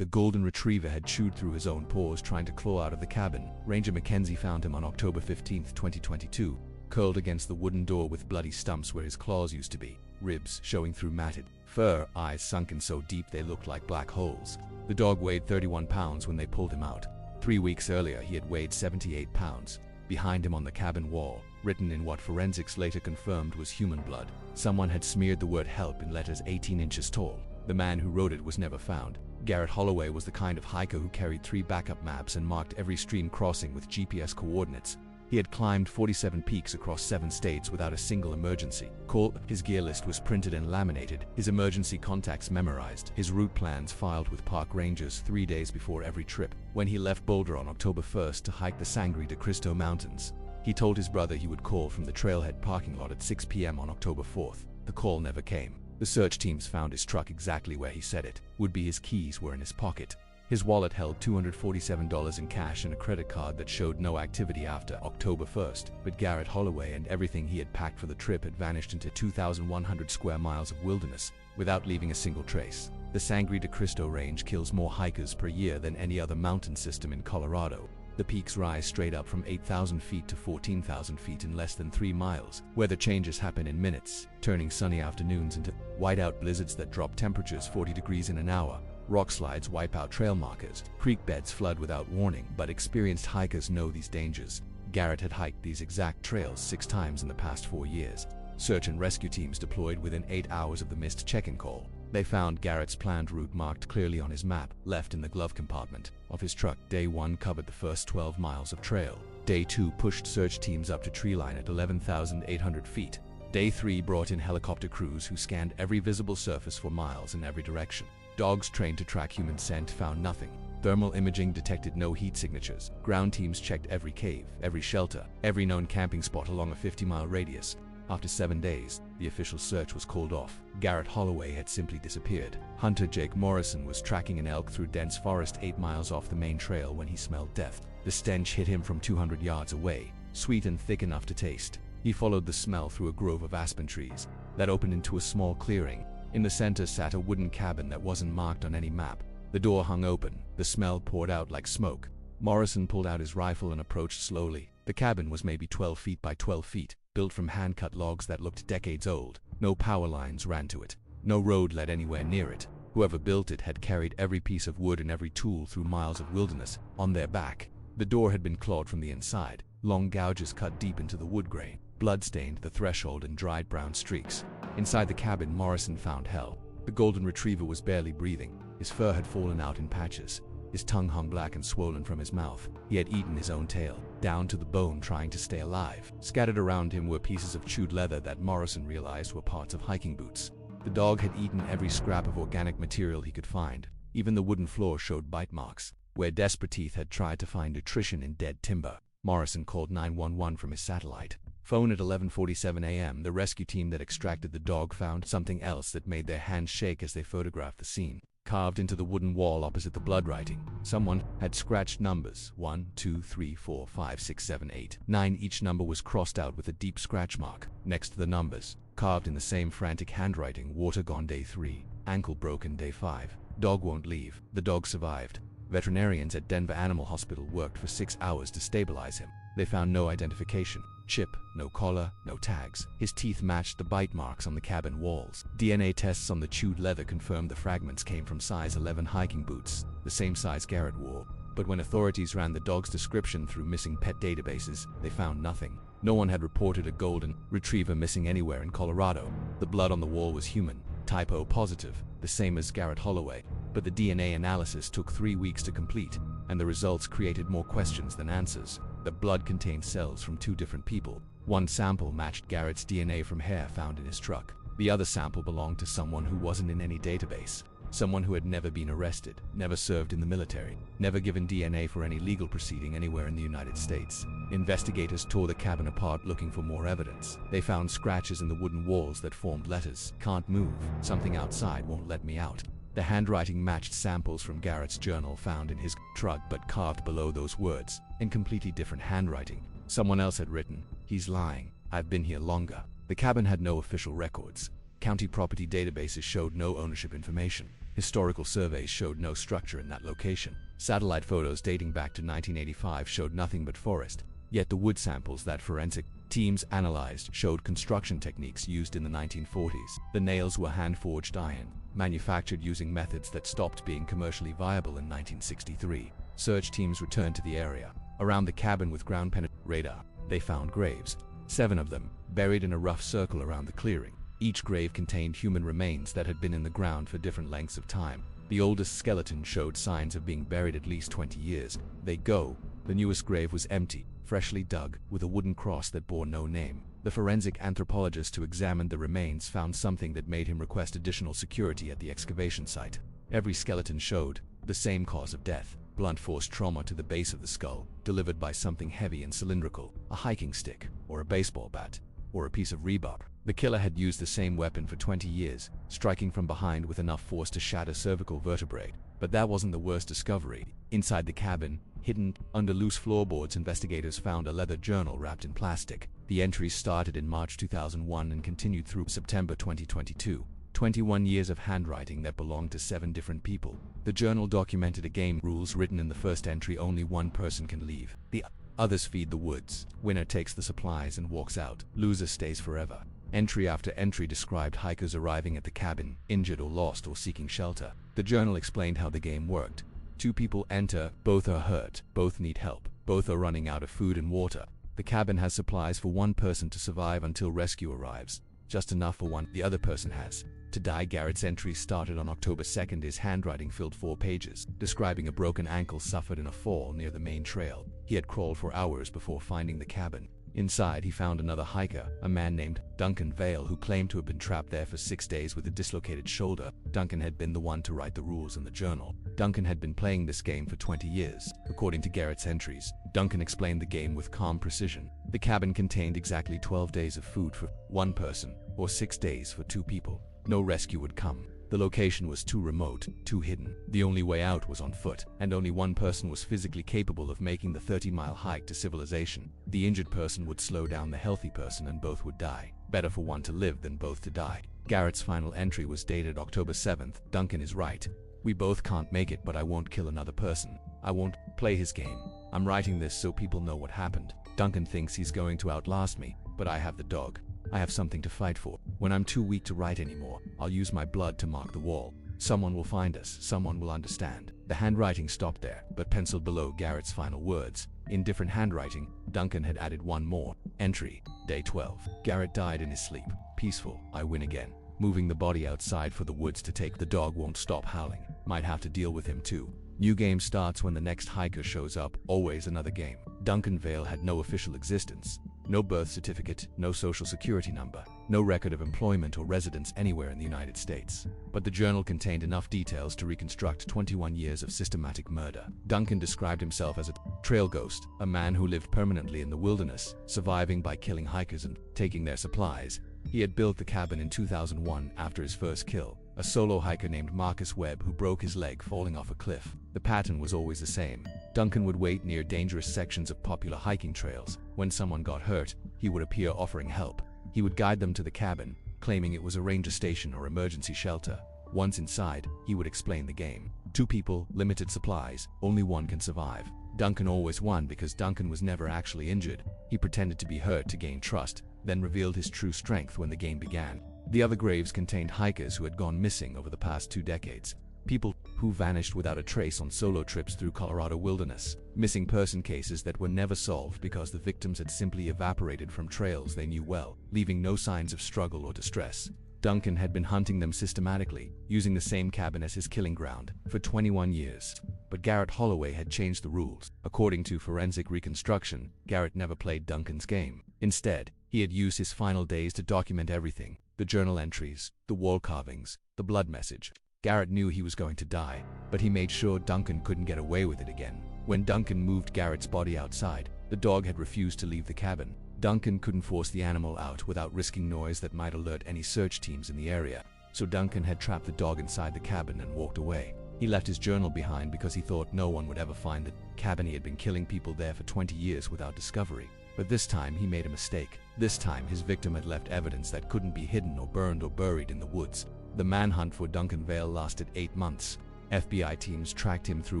The golden retriever had chewed through his own paws trying to claw out of the cabin. Ranger Mackenzie found him on October 15, 2022, curled against the wooden door with bloody stumps where his claws used to be, ribs showing through matted fur, eyes sunken so deep they looked like black holes. The dog weighed 31 pounds when they pulled him out. 3 weeks earlier, he had weighed 78 pounds. Behind him on the cabin wall, written in what forensics later confirmed was human blood, someone had smeared the word help in letters 18 inches tall. The man who wrote it was never found. Garrett Holloway was the kind of hiker who carried 3 backup maps and marked every stream crossing with GPS coordinates. He had climbed 47 peaks across 7 states without a single emergency call. His gear list was printed and laminated, his emergency contacts memorized, his route plans filed with park rangers 3 days before every trip. When he left Boulder on October 1st to hike the Sangre de Cristo Mountains, he told his brother he would call from the trailhead parking lot at 6 p.m. on October 4th. The call never came. The search teams found his truck exactly where he said it would be. His keys were in his pocket. His wallet held $247 in cash and a credit card that showed no activity after October 1st. But Garrett Holloway and everything he had packed for the trip had vanished into 2,100 square miles of wilderness without leaving a single trace. The Sangre de Cristo Range kills more hikers per year than any other mountain system in Colorado. The peaks rise straight up from 8,000 feet to 14,000 feet in less than 3 miles. Weather changes happen in minutes, turning sunny afternoons into whiteout blizzards that drop temperatures 40 degrees in an hour. Rock slides wipe out trail markers. Creek beds flood without warning, but experienced hikers know these dangers. Garrett had hiked these exact trails 6 times in the past 4 years. Search and rescue teams deployed within 8 hours of the missed check-in call. They found Garrett's planned route marked clearly on his map, left in the glove compartment of his truck. Day 1 covered the first 12 miles of trail. Day 2 pushed search teams up to treeline at 11,800 feet. Day 3 brought in helicopter crews who scanned every visible surface for miles in every direction. Dogs trained to track human scent found nothing. Thermal imaging detected no heat signatures. Ground teams checked every cave, every shelter, every known camping spot along a 50-mile radius. After 7 days, the official search was called off. Garrett Holloway had simply disappeared. Hunter Jake Morrison was tracking an elk through dense forest 8 miles off the main trail when he smelled death. The stench hit him from 200 yards away, sweet and thick enough to taste. He followed the smell through a grove of aspen trees that opened into a small clearing. In the center sat a wooden cabin that wasn't marked on any map. The door hung open. The smell poured out like smoke. Morrison pulled out his rifle and approached slowly. The cabin was maybe 12 feet by 12 feet, built from hand-cut logs that looked decades old. No power lines ran to it. No road led anywhere near it. Whoever built it had carried every piece of wood and every tool through miles of wilderness on their back. The door had been clawed from the inside. Long gouges cut deep into the wood grain. Blood stained the threshold in dried brown streaks. Inside the cabin, Morrison found hell. The golden retriever was barely breathing. His fur had fallen out in patches. His tongue hung black and swollen from his mouth. He had eaten his own tail, down to the bone, trying to stay alive. Scattered around him were pieces of chewed leather that Morrison realized were parts of hiking boots. The dog had eaten every scrap of organic material he could find. Even the wooden floor showed bite marks, where desperate teeth had tried to find nutrition in dead timber. Morrison called 911 from his satellite phone at 11:47 a.m. The rescue team that extracted the dog found something else that made their hands shake as they photographed the scene. Carved into the wooden wall opposite the blood writing, someone had scratched numbers 1, 2, 3, 4, 5, 6, 7, 8, 9. Each number was crossed out with a deep scratch mark. Next to the numbers, carved in the same frantic handwriting, water gone day 3, ankle broken day 5, dog won't leave. The dog survived. Veterinarians at Denver Animal Hospital worked for 6 hours to stabilize him. They found no identification. Chip, no collar, no tags. His teeth matched the bite marks on the cabin walls. DNA tests on the chewed leather confirmed the fragments came from size 11 hiking boots, the same size Garrett wore. But when authorities ran the dog's description through missing pet databases, they found nothing. No one had reported a golden retriever missing anywhere in Colorado. The blood on the wall was human, typo positive, the same as Garrett Holloway. But the DNA analysis took 3 weeks to complete, and the results created more questions than answers. The blood contained cells from 2 different people. One sample matched Garrett's DNA from hair found in his truck. The other sample belonged to someone who wasn't in any database. Someone who had never been arrested, never served in the military, never given DNA for any legal proceeding anywhere in the United States. Investigators tore the cabin apart looking for more evidence. They found scratches in the wooden walls that formed letters. Can't move. Something outside won't let me out. The handwriting matched samples from Garrett's journal found in his truck, but carved below those words, in completely different handwriting. Someone else had written, "He's lying. I've been here longer." The cabin had no official records. County property databases showed no ownership information. Historical surveys showed no structure in that location. Satellite photos dating back to 1985 showed nothing but forest. Yet the wood samples that forensic teams analyzed showed construction techniques used in the 1940s. The nails were hand-forged iron, manufactured using methods that stopped being commercially viable in 1963. Search teams returned to the area. Around the cabin with ground-penetrating radar, they found graves, 7 of them, buried in a rough circle around the clearing. Each grave contained human remains that had been in the ground for different lengths of time. The oldest skeleton showed signs of being buried at least 20 years. The newest grave was empty, freshly dug, with a wooden cross that bore no name. The forensic anthropologist who examined the remains found something that made him request additional security at the excavation site. Every skeleton showed the same cause of death: blunt force trauma to the base of the skull, delivered by something heavy and cylindrical, a hiking stick, or a baseball bat, or a piece of rebar. The killer had used the same weapon for 20 years, striking from behind with enough force to shatter cervical vertebrae. But that wasn't the worst discovery. Inside the cabin, hidden under loose floorboards, investigators found a leather journal wrapped in plastic. The entries started in March 2001 and continued through September 2022. 21 years of handwriting that belonged to 7 different people. The journal documented a game rules written in the first entry: only one person can leave. The others feed the woods. Winner takes the supplies and walks out. Loser stays forever. Entry after entry described hikers arriving at the cabin, injured or lost or seeking shelter. The journal explained how the game worked. 2 people enter, both are hurt, both need help, both are running out of food and water. The cabin has supplies for one person to survive until rescue arrives. Just enough for one. The other person has to die. Garrett's entry started on October 2nd. His handwriting filled 4 pages, describing a broken ankle suffered in a fall near the main trail. He had crawled for hours before finding the cabin. Inside, he found another hiker, a man named Duncan Vale, who claimed to have been trapped there for 6 days with a dislocated shoulder. Duncan had been the one to write the rules in the journal. Duncan had been playing this game for 20 years. According to Garrett's entries, Duncan explained the game with calm precision. The cabin contained exactly 12 days of food for one person, or 6 days for 2 people. No rescue would come. The location was too remote, too hidden. The only way out was on foot, and only one person was physically capable of making the 30-mile hike to civilization. The injured person would slow down the healthy person and both would die. Better for one to live than both to die. Garrett's final entry was dated October 7th. Duncan is right. We both can't make it, but I won't kill another person. I won't play his game. I'm writing this so people know what happened. Duncan thinks he's going to outlast me, but I have the dog. I have something to fight for. When I'm too weak to write anymore, I'll use my blood to mark the wall. Someone will find us, someone will understand. The handwriting stopped there, but penciled below Garrett's final words. In different handwriting, Duncan had added one more entry. Day 12. Garrett died in his sleep. Peaceful. I win again. Moving the body outside for the woods to take. The dog won't stop howling. Might have to deal with him too. New game starts when the next hiker shows up. Always another game. Duncan Vale had no official existence. No birth certificate, no social security number, no record of employment or residence anywhere in the United States. But the journal contained enough details to reconstruct 21 years of systematic murder. Duncan described himself as a trail ghost, a man who lived permanently in the wilderness, surviving by killing hikers and taking their supplies. He had built the cabin in 2001 after his first kill. A solo hiker named Marcus Webb who broke his leg falling off a cliff. The pattern was always the same. Duncan would wait near dangerous sections of popular hiking trails. When someone got hurt, he would appear offering help. He would guide them to the cabin, claiming it was a ranger station or emergency shelter. Once inside, he would explain the game. 2 people, limited supplies, only one can survive. Duncan always won because Duncan was never actually injured. He pretended to be hurt to gain trust, then revealed his true strength when the game began. The other graves contained hikers who had gone missing over the past 2 decades. People who vanished without a trace on solo trips through Colorado wilderness. Missing person cases that were never solved because the victims had simply evaporated from trails they knew well, leaving no signs of struggle or distress. Duncan had been hunting them systematically, using the same cabin as his killing ground, for 21 years. But Garrett Holloway had changed the rules. According to forensic reconstruction, Garrett never played Duncan's game. Instead, he had used his final days to document everything: the journal entries, the wall carvings, the blood message. Garrett knew he was going to die, but he made sure Duncan couldn't get away with it again. When Duncan moved Garrett's body outside, the dog had refused to leave the cabin. Duncan couldn't force the animal out without risking noise that might alert any search teams in the area, so Duncan had trapped the dog inside the cabin and walked away. He left his journal behind because he thought no one would ever find the cabin. He had been killing people there for 20 years without discovery. But this time he made a mistake. This time his victim had left evidence that couldn't be hidden or burned or buried in the woods. The manhunt for Duncan Vale lasted 8 months. FBI teams tracked him through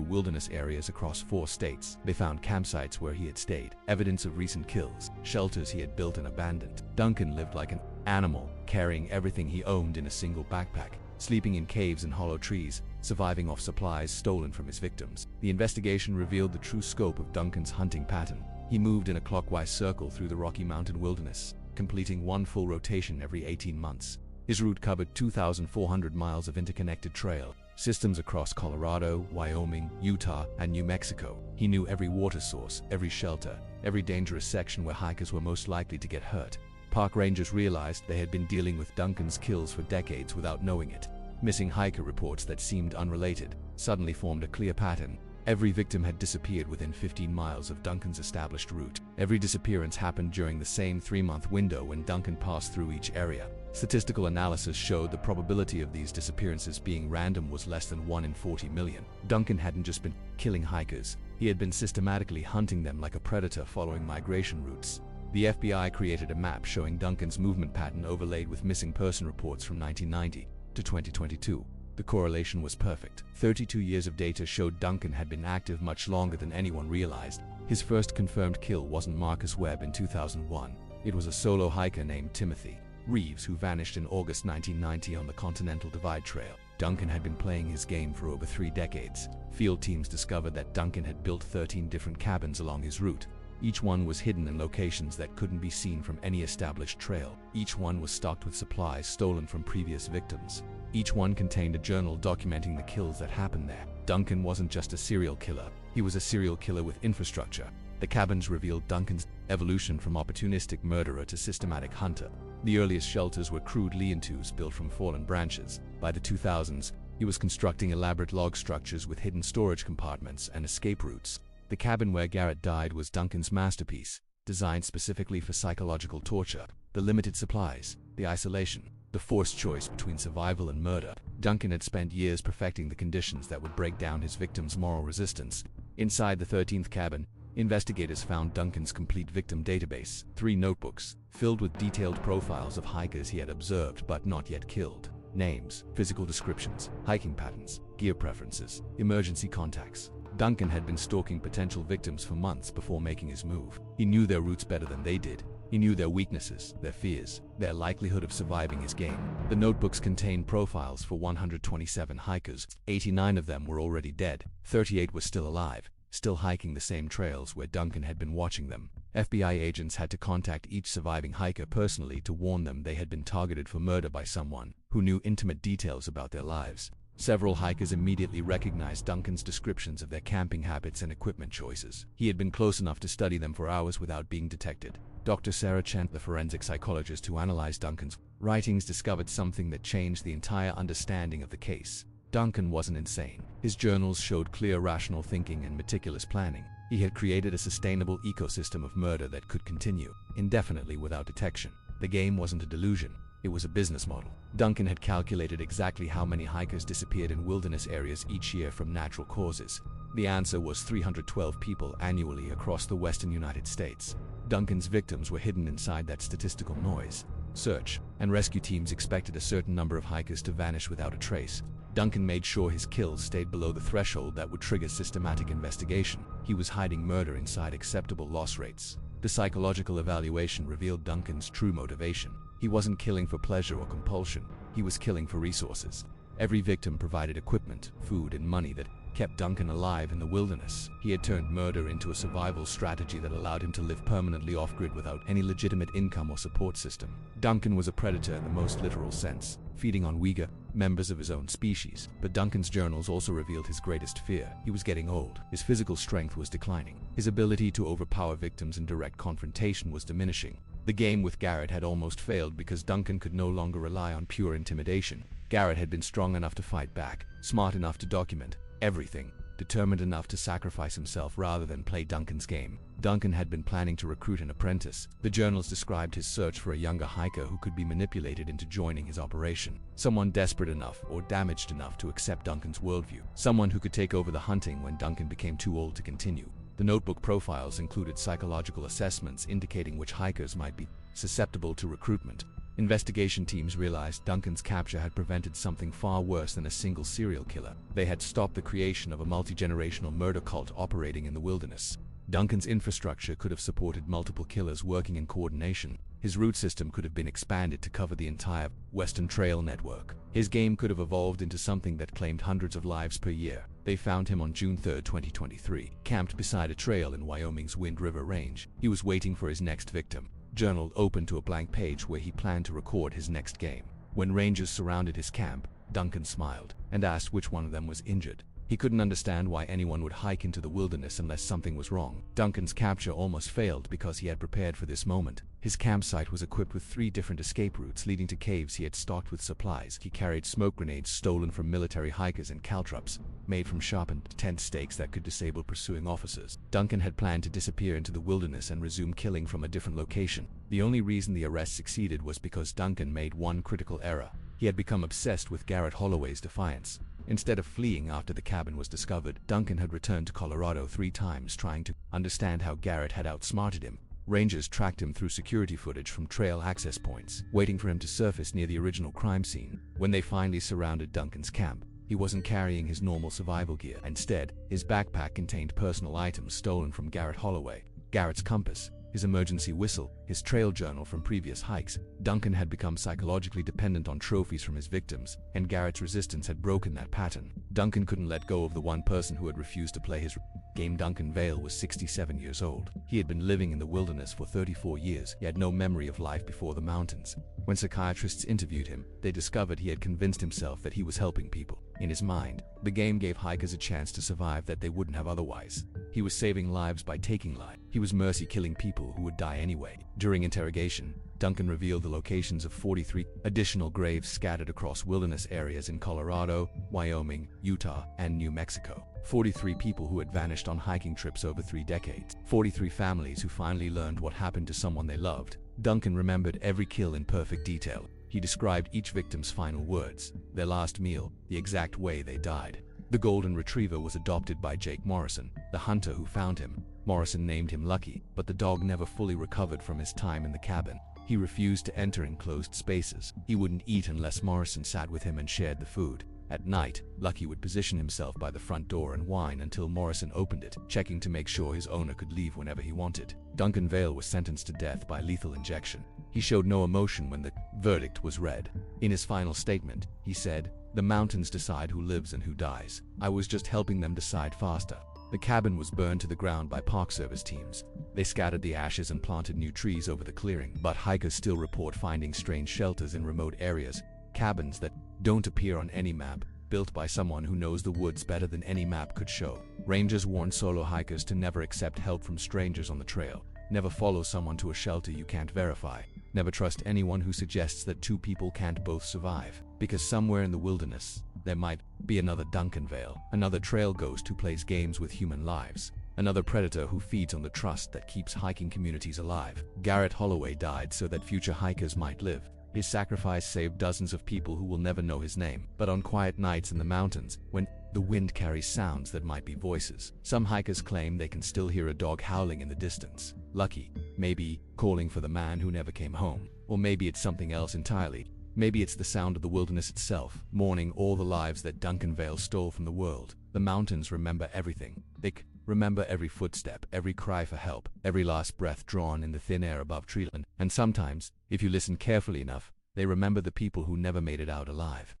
wilderness areas across 4 states. They found campsites where he had stayed, evidence of recent kills, shelters he had built and abandoned. Duncan lived like an animal, carrying everything he owned in a single backpack, sleeping in caves and hollow trees, surviving off supplies stolen from his victims. The investigation revealed the true scope of Duncan's hunting pattern. He moved in a clockwise circle through the Rocky Mountain wilderness, completing 1 full rotation every 18 months. His route covered 2,400 miles of interconnected trail, systems across Colorado, Wyoming, Utah, and New Mexico. He knew every water source, every shelter, every dangerous section where hikers were most likely to get hurt. Park rangers realized they had been dealing with Duncan's kills for decades without knowing it. Missing hiker reports that seemed unrelated suddenly formed a clear pattern. Every victim had disappeared within 15 miles of Duncan's established route. Every disappearance happened during the same 3-month window when Duncan passed through each area. Statistical analysis showed the probability of these disappearances being random was less than 1 in 40 million. Duncan hadn't just been killing hikers, he had been systematically hunting them like a predator following migration routes. The FBI created a map showing Duncan's movement pattern overlaid with missing person reports from 1990 to 2022. The correlation was perfect. 32 years of data showed Duncan had been active much longer than anyone realized. His first confirmed kill wasn't Marcus Webb in 2001. It was a solo hiker named Timothy Reeves who vanished in August 1990 on the Continental Divide Trail. Duncan had been playing his game for over 3 decades. Field teams discovered that Duncan had built 13 different cabins along his route. Each one was hidden in locations that couldn't be seen from any established trail. Each one was stocked with supplies stolen from previous victims. Each one contained a journal documenting the kills that happened there. Duncan wasn't just a serial killer, he was a serial killer with infrastructure. The cabins revealed Duncan's evolution from opportunistic murderer to systematic hunter. The earliest shelters were crude lean-tos built from fallen branches. By the 2000s, he was constructing elaborate log structures with hidden storage compartments and escape routes. The cabin where Garrett died was Duncan's masterpiece, designed specifically for psychological torture. The limited supplies, the isolation, the forced choice between survival and murder. Duncan had spent years perfecting the conditions that would break down his victims' moral resistance. Inside the 13th cabin, investigators found Duncan's complete victim database, 3 notebooks, filled with detailed profiles of hikers he had observed but not yet killed. Names, physical descriptions, hiking patterns, gear preferences, emergency contacts. Duncan had been stalking potential victims for months before making his move. He knew their routes better than they did. He knew their weaknesses, their fears, their likelihood of surviving his game. The notebooks contained profiles for 127 hikers. 89 of them were already dead. 38 were still alive, still hiking the same trails where Duncan had been watching them. FBI agents had to contact each surviving hiker personally to warn them they had been targeted for murder by someone who knew intimate details about their lives. Several hikers immediately recognized Duncan's descriptions of their camping habits and equipment choices. He had been close enough to study them for hours without being detected. Dr. Sarah Chen, the forensic psychologist who analyzed Duncan's writings, discovered something that changed the entire understanding of the case. Duncan wasn't insane. His journals showed clear rational thinking and meticulous planning. He had created a sustainable ecosystem of murder that could continue indefinitely without detection. The game wasn't a delusion. It was a business model. Duncan had calculated exactly how many hikers disappeared in wilderness areas each year from natural causes. The answer was 312 people annually across the western United States. Duncan's victims were hidden inside that statistical noise. Search and rescue teams expected a certain number of hikers to vanish without a trace. Duncan made sure his kills stayed below the threshold that would trigger systematic investigation. He was hiding murder inside acceptable loss rates. The psychological evaluation revealed Duncan's true motivation. He wasn't killing for pleasure or compulsion. He was killing for resources. Every victim provided equipment, food, and money that kept Duncan alive in the wilderness. He had turned murder into a survival strategy that allowed him to live permanently off-grid without any legitimate income or support system. Duncan was a predator in the most literal sense, feeding on weaker members of his own species. But Duncan's journals also revealed his greatest fear. He was getting old. His physical strength was declining. His ability to overpower victims in direct confrontation was diminishing. The game with Garrett had almost failed because Duncan could no longer rely on pure intimidation. Garrett had been strong enough to fight back, smart enough to document everything, determined enough to sacrifice himself rather than play Duncan's game. Duncan had been planning to recruit an apprentice. The journals described his search for a younger hiker who could be manipulated into joining his operation. Someone desperate enough or damaged enough to accept Duncan's worldview. Someone who could take over the hunting when Duncan became too old to continue. The notebook profiles included psychological assessments indicating which hikers might be susceptible to recruitment, Investigation teams realized Duncan's capture had prevented something far worse than a single serial killer. They had stopped the creation of a multi-generational murder cult operating in the wilderness. Duncan's infrastructure could have supported multiple killers working in coordination. His route system could have been expanded to cover the entire Western Trail network. His game could have evolved into something that claimed hundreds of lives per year. They found him on June 3, 2023, camped beside a trail in Wyoming's Wind River Range. He was waiting for his next victim. Journal open to a blank page where he planned to record his next game. When rangers surrounded his camp, Duncan smiled and asked which one of them was injured. He couldn't understand why anyone would hike into the wilderness unless something was wrong. Duncan's capture almost failed because he had prepared for this moment. His campsite was equipped with 3 different escape routes leading to caves he had stocked with supplies. He carried smoke grenades stolen from military hikers and caltrops, made from sharpened tent stakes that could disable pursuing officers. Duncan had planned to disappear into the wilderness and resume killing from a different location. The only reason the arrest succeeded was because Duncan made one critical error. He had become obsessed with Garrett Holloway's defiance. Instead of fleeing after the cabin was discovered, Duncan had returned to Colorado 3 times trying to understand how Garrett had outsmarted him. Rangers tracked him through security footage from trail access points, waiting for him to surface near the original crime scene. When they finally surrounded Duncan's camp, he wasn't carrying his normal survival gear. Instead, his backpack contained personal items stolen from Garrett Holloway. Garrett's compass, his emergency whistle, his trail journal from previous hikes. Duncan had become psychologically dependent on trophies from his victims, and Garrett's resistance had broken that pattern. Duncan couldn't let go of the one person who had refused to play his game. Duncan Vale was 67 years old. He had been living in the wilderness for 34 years. He had no memory of life before the mountains. When psychiatrists interviewed him, they discovered he had convinced himself that he was helping people. In his mind, the game gave hikers a chance to survive that they wouldn't have otherwise. He was saving lives by taking lives. He was mercy killing people who would die anyway. During interrogation, Duncan revealed the locations of 43 additional graves scattered across wilderness areas in Colorado, Wyoming, Utah, and New Mexico. 43 people who had vanished on hiking trips over 3 decades. 43 families who finally learned what happened to someone they loved. Duncan remembered every kill in perfect detail. He described each victim's final words, their last meal, the exact way they died. The golden retriever was adopted by Jake Morrison, the hunter who found him. Morrison named him Lucky, but the dog never fully recovered from his time in the cabin. He refused to enter enclosed spaces. He wouldn't eat unless Morrison sat with him and shared the food. At night, Lucky would position himself by the front door and whine until Morrison opened it, checking to make sure his owner could leave whenever he wanted. Duncan Vale was sentenced to death by lethal injection. He showed no emotion when the verdict was read. In his final statement, he said, "The mountains decide who lives and who dies. I was just helping them decide faster." The cabin was burned to the ground by Park Service teams. They scattered the ashes and planted new trees over the clearing, but hikers still report finding strange shelters in remote areas, cabins that don't appear on any map, built by someone who knows the woods better than any map could show. Rangers warn solo hikers to never accept help from strangers on the trail. Never follow someone to a shelter you can't verify. Never trust anyone who suggests that 2 people can't both survive. Because somewhere in the wilderness, there might be another Duncan Vale, another trail ghost who plays games with human lives, another predator who feeds on the trust that keeps hiking communities alive. Garrett Holloway died so that future hikers might live. His sacrifice saved dozens of people who will never know his name. But on quiet nights in the mountains, when the wind carries sounds that might be voices, some hikers claim they can still hear a dog howling in the distance. Lucky, maybe calling for the man who never came home. Or maybe it's something else entirely. Maybe it's the sound of the wilderness itself, mourning all the lives that Duncan Vale stole from the world. The mountains remember everything. They remember every footstep, every cry for help, every last breath drawn in the thin air above treeland. And sometimes, if you listen carefully enough, they remember the people who never made it out alive.